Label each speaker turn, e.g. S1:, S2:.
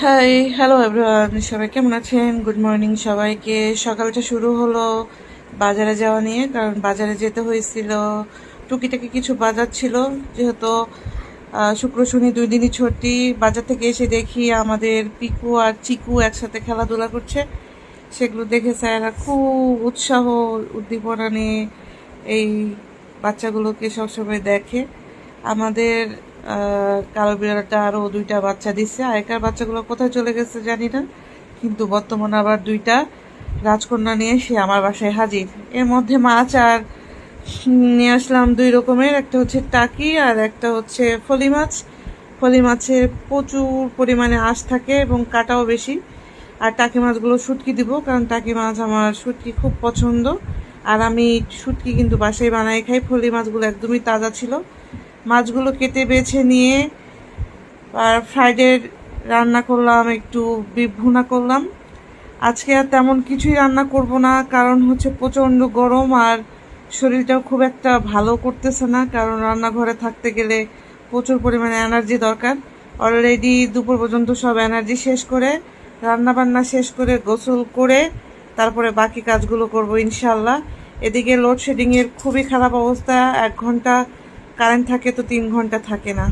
S1: High, hello everyone, সবাই কেমন আছেন? গুড মর্নিং সবাইকে। সকালটা শুরু হলো বাজারে যাওয়া নিয়ে, কারণ বাজারে যেতে হয়েছিল। টুকিটাকি কিছু বাজার ছিল, যেহেতু শুক্র শনি 2 দিনই ছুটি। বাজার থেকে এসে দেখি আমাদের পিকু আর চিকু একসাথে খেলাধুলা করছে। সেগুলো দেখে স্যাররা খুব উৎসাহ উদ্দীপনা নিয়ে এই বাচ্চাগুলোকে সবসময় দেখে। আমাদের কালো বিড়ালটা আরও 2টা বাচ্চা দিচ্ছে। আগেকার বাচ্চাগুলো কোথায় চলে গেছে জানি না, কিন্তু বর্তমানে আবার 2টা রাজকন্যা নিয়ে সে আমার বাসায় হাজির। এর মধ্যে মাছ আর নিয়ে আসলাম 2 রকমের, একটা হচ্ছে টাকি আর একটা হচ্ছে ফলি মাছ। ফলি মাছে প্রচুর পরিমাণে আঁশ থাকে এবং কাটাও বেশি। আর টাকি মাছগুলো শুটকি দিব, কারণ টাকি মাছ আমার শুটকি খুব পছন্দ। আর আমি শুটকি কিন্তু বাসায় বানাই খাই। ফলি মাছগুলো একদমই তাজা ছিল। মাছগুলো কেটে বেছে নিয়ে আর ফ্রাইডে রান্না করলাম, একটু বিফ ভুনা করলাম। আজকে আর তেমন কিছুই রান্না করব না, কারণ হচ্ছে প্রচণ্ড গরম আর শরীরটাও খুব একটা ভালো করতেছে না, কারণ রান্নাঘরে থাকতে গেলে প্রচুর পরিমাণে এনার্জি দরকার। অলরেডি দুপুর পর্যন্ত সব এনার্জি শেষ করে, রান্না বান্না শেষ করে, গোসল করে তারপরে বাকি কাজগুলো করব ইনশাল্লাহ। এদিকে লোডশেডিংয়ের খুবই খারাপ অবস্থা। 1 ঘন্টা কারেন্ট থাকে তো 3 ঘন্টা থাকে না।